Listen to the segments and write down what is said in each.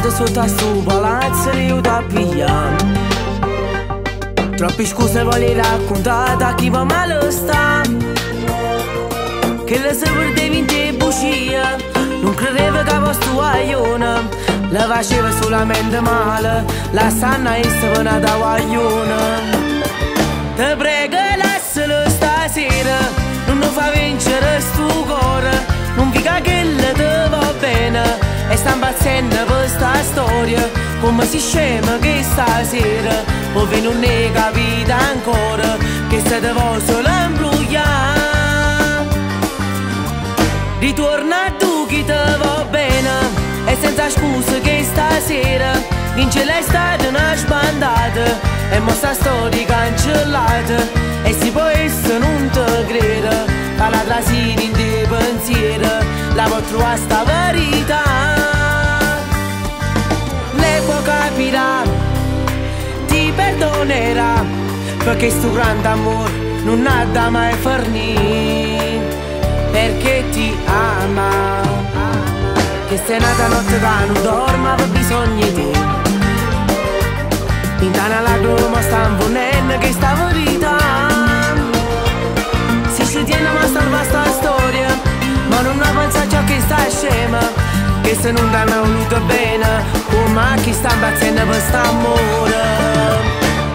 vado sotto a sto palazzo e io da pigliare. Troppe scuse voglio raccontare a chi va male sta, che la se perdevi in te bugia. Non credevo che fosse guaglione, la faceva solamente male, la sanna e se vena da guaglione. Te prego lascialo stasera, non lo fa vincere sto cuore, non fica che le te va bene, e sta impazzendo per sta storia, come si scema che stasera, ove non ne capite ancora, che se te vuoi solo imbrogliare. Ritorna tu chi te va bene, e senza scuse che stasera vince l'estate una sbandata, e mo sta storia cancellata, e si può essere non te crede, fa la trasina in te pensiero, la può trovare sta verità. Lei può capirà, ti perdonerà, perché sto grande amore non ha da mai fornire, perché ti ama, che sei nata notte che non dorma per bisogno di te. Intana la lacrima sta imponendo che sta verità, si ci tiene ma salva sta storia, ma non pensa ciò che sta scema, che se non ti hanno voluto bene, come chi sta impazzendo per st'amore.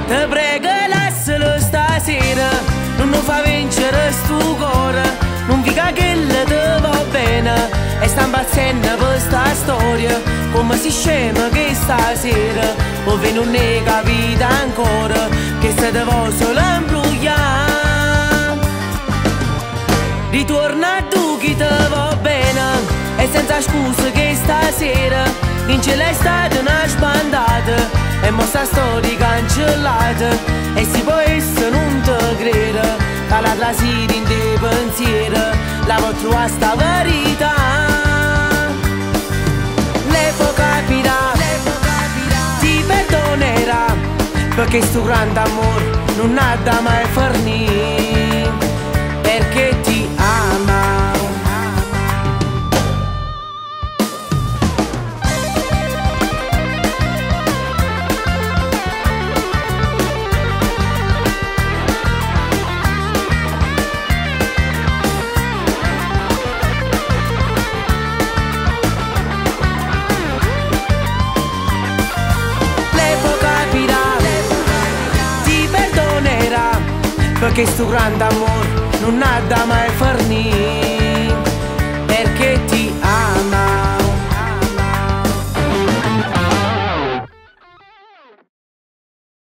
Te prego lascialo stasera, non lo fa vincere sto cuore, non fica che le te va bene, e sta impazzendo per sta storia, come si scema che stasera, ove non ne capite ancora, che se te vuoi solo imbrogliare. Ritorna tu chi te va bene, e senza scuse che stasera vince l'estate una sbandata, e mo sta storia cancellata, e si può essere non te crede, fa la trasina in te pensiero, la può trovare sta verità. Lei può capirà, ti perdonerà, perché sto grande amore non ha da mai fornire, perché ti ama. Perché sto grande amore non ha da mai fornire, perché ti